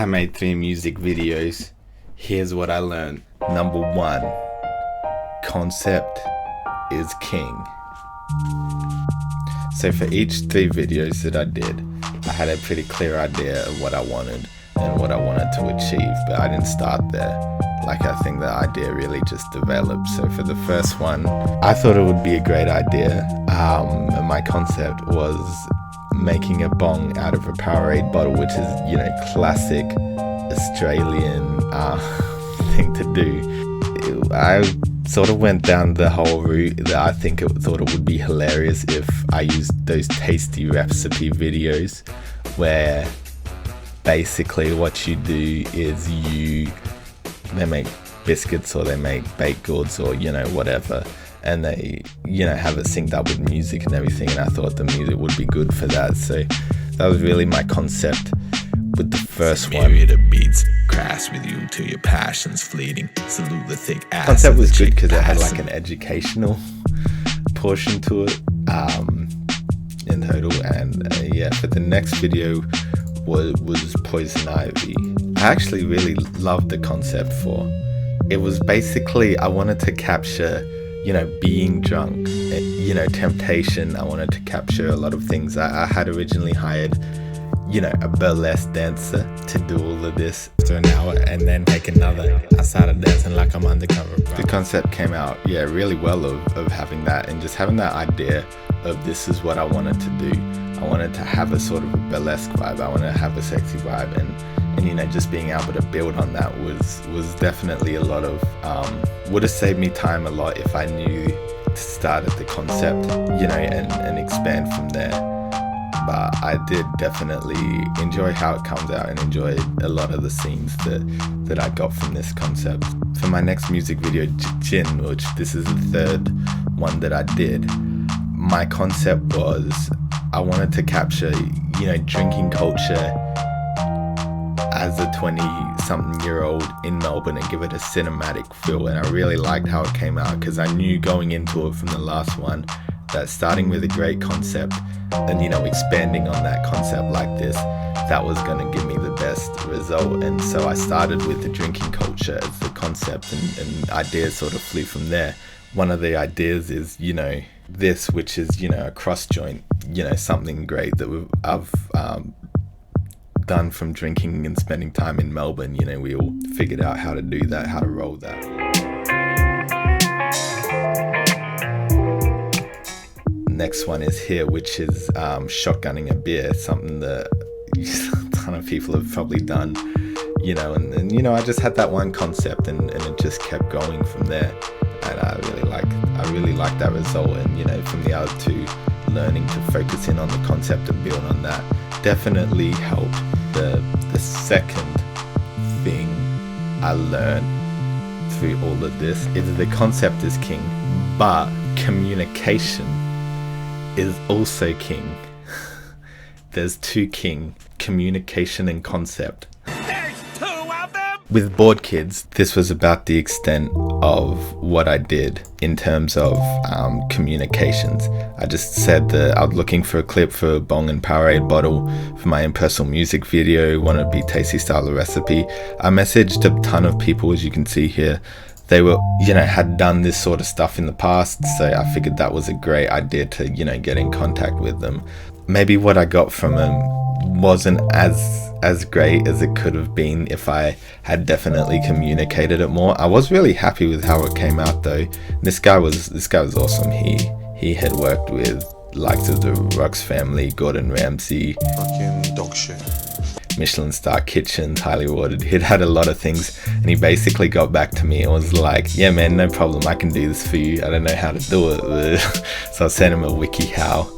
I made 3 music videos. Here's what I learned. Number 1, concept is king. So for each 3 videos that I did, I had a pretty clear idea of what I wanted and what I wanted to achieve, but I didn't start there. Like, I think the idea really just developed. So for the first one, I thought it would be a great idea. My concept was making a bong out of a Powerade bottle, which is, you know, classic Australian thing to do. I sort of went down the whole route that I thought it would be hilarious if I used those tasty recipe videos where basically what you do is they make biscuits or they make baked goods or, you know, whatever, and they, you know, have it synced up with music and everything, and I thought the music would be good for that. So that was really my concept with the first one. Myriad of beats crash with you till your passion's fleeting. Salute the thick ass. Concept was good because it had like an educational portion to it in total. And yeah, for the next video was Poison Ivy. I actually really loved the concept for. It was basically, I wanted to capture, you know, being drunk, you know, temptation. I wanted to capture a lot of things. I had originally hired, you know, a burlesque dancer to do all of this for an hour and then take another. I started dancing like I'm undercover. The concept came out, yeah, really well of having that and just having that idea of this is what I wanted to do. I wanted to have a sort of a burlesque vibe. I wanted to have a sexy vibe, and you know, just being able to build on that was definitely a lot of would have saved me time a lot if I knew to start at the concept, you know, and expand from there. But I did definitely enjoy how it comes out and enjoy a lot of the scenes that I got from this concept. For my next music video, Gin, which this is the 3rd one that I did, my concept was I wanted to capture, you know, drinking culture as a 20-something-year-old in Melbourne and give it a cinematic feel. And I really liked how it came out because I knew going into it from the last one that starting with a great concept and, you know, expanding on that concept like this, that was going to give me the best result. And so I started with the drinking culture as the concept, and ideas sort of flew from there. One of the ideas is, you know, this, which is, you know, a cross joint, you know, something great that I've done from drinking and spending time in Melbourne. You know, we all figured out how to do that, how to roll that. Next one is here, which is shotgunning a beer, something that a ton of people have probably done, you know, and you know, I just had that one concept and it just kept going from there. And I really like that result. And, you know, from the other 2, learning to focus in on the concept and build on that definitely helped. The second thing I learned through all of this is the concept is king, but communication is also king. There's 2 king, communication and concept. With Bored Kids, this was about the extent of what I did in terms of communications. I just said that I was looking for a clip for a bong and Powerade bottle for my own personal music video, wanted to be tasty style of recipe. I messaged a ton of people, as you can see here. They were, you know, had done this sort of stuff in the past, so I figured that was a great idea to, you know, get in contact with them. Maybe what I got from them wasn't as great as it could have been if I had definitely communicated it more. I was really happy with how it came out though. This guy was awesome. He had worked with likes of the Rocks family, Gordon Ramsay, fucking dog shit, Michelin star kitchens, highly awarded. He'd had a lot of things, and he basically got back to me and was like, yeah man, no problem, I can do this for you. I don't know how to do it. So I sent him a wiki how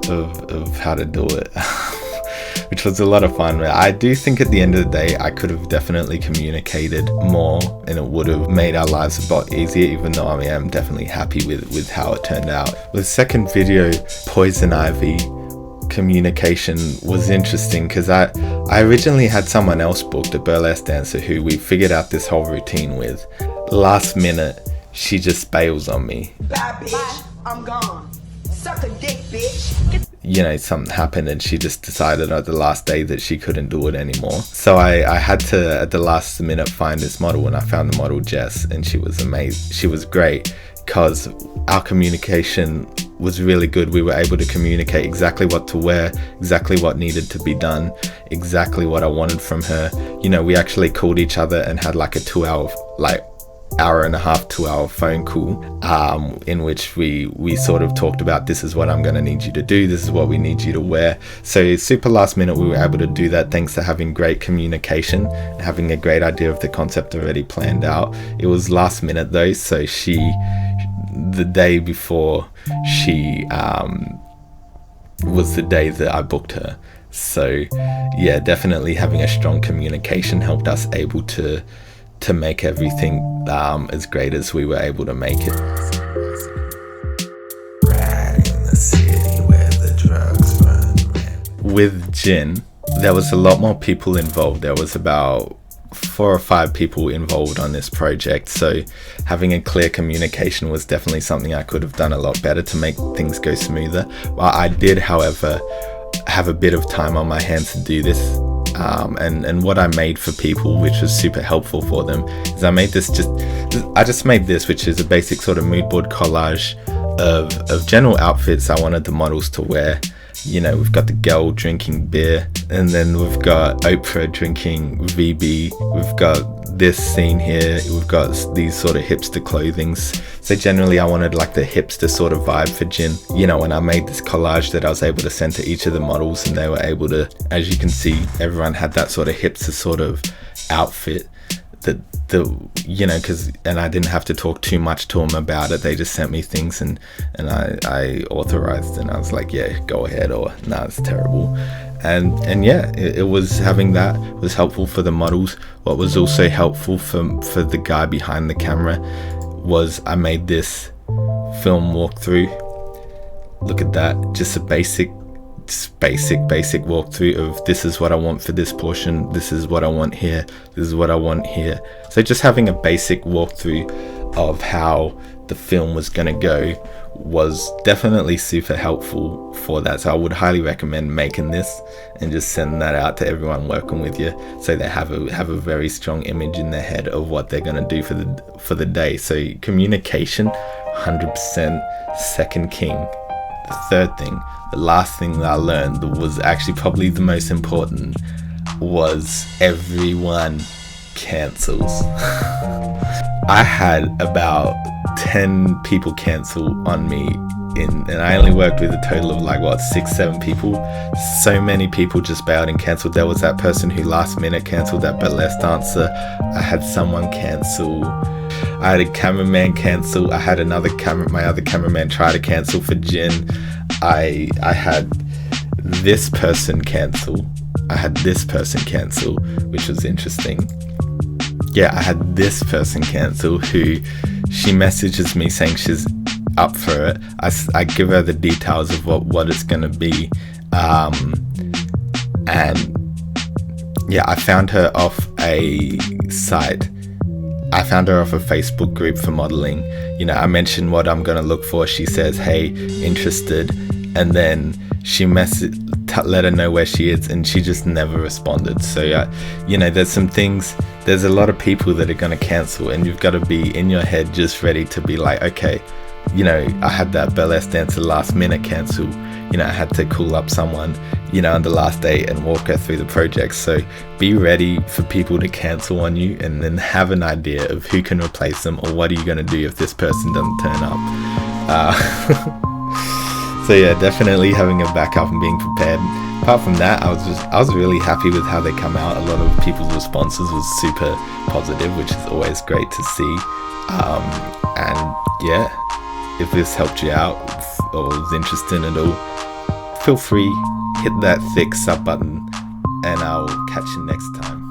of how to do it. Which was a lot of fun. I do think at the end of the day I could have definitely communicated more and it would have made our lives a lot easier, even though I am definitely happy with how it turned out. With the second video, Poison Ivy, communication was interesting because I originally had someone else booked, a burlesque dancer who we figured out this whole routine with. Last minute, she just bails on me. Bye bitch, I'm gone. Suck a dick bitch. something happened and she just decided at the last day that she couldn't do it anymore. So I had to, at the last minute, find this model, and I found the model Jess, and she was amazing. She was great because our communication was really good. We were able to communicate exactly what to wear, exactly what needed to be done, exactly what I wanted from her. We actually called each other and had like a 2-hour, hour and a half, 2-hour phone call, in which we sort of talked about, this is what I'm going to need you to do, this is what we need you to wear. So super last minute we were able to do that, thanks to having great communication, having a great idea of the concept already planned out. It was last minute though, so the day before she was the day that I booked her. So yeah, definitely having a strong communication helped us able to make everything as great as we were able to make it. Right in the city where the drugs run. With Jin, there was a lot more people involved. There was about 4 or 5 people involved on this project, so having a clear communication was definitely something I could have done a lot better to make things go smoother. Well, I did, however, have a bit of time on my hands to do this. And what I made for people, which was super helpful for them, is I just made this, which is a basic sort of mood board collage of general outfits I wanted the models to wear. We've got the girl drinking beer, and then we've got Oprah drinking VB. We've got this scene here. We've got these sort of hipster clothings. So generally I wanted like the hipster sort of vibe for Jin. And I made this collage that I was able to send to each of the models, and they were able to, as you can see, everyone had that sort of hipster sort of outfit. And I didn't have to talk too much to them about it. They just sent me things, and I authorized, and I was like, yeah, go ahead, or nah, it's terrible. And yeah, it was, having that was helpful for the models. What was also helpful for the guy behind the camera was I made this film walkthrough. Look at that, just a basic walkthrough of, this is what I want for this portion, this is what I want here, this is what I want here. So just having a basic walkthrough of how the film was going to go was definitely super helpful for that. So I would highly recommend making this and just sending that out to everyone working with you, so they have a very strong image in their head of what they're going to do for the day. So communication, 100% second king. The third thing, the last thing that I learned that was actually probably the most important, was everyone cancels. I had about 10 people cancel on me, and I only worked with a total of 6-7 people. So many people just bailed and cancelled. There was that person who last minute cancelled that burlesque dancer. I had someone cancel. I had a cameraman cancel. I had my other cameraman try to cancel for Jin. I had this person cancel. Which was interesting. Yeah, I had this person cancel, who she messages me saying she's up for it. I give her the details of what it's going to be. And yeah, I found her off a site. I found her off a Facebook group for modeling. I mentioned what I'm going to look for. She says, hey, interested. And then she let her know where she is, and she just never responded. So there's some things, there's a lot of people that are going to cancel, and you've got to be in your head just ready to be like, okay, I had that burlesque dancer last minute cancel. I had to call up someone, on the last day and walk her through the project. So be ready for people to cancel on you, and then have an idea of who can replace them, or what are you going to do if this person doesn't turn up. So yeah, definitely having a backup and being prepared. Apart from that, I was really happy with how they come out. A lot of people's responses was super positive, which is always great to see. And yeah, if this helped you out or was interested at all, feel free, hit that thick sub button, and I'll catch you next time.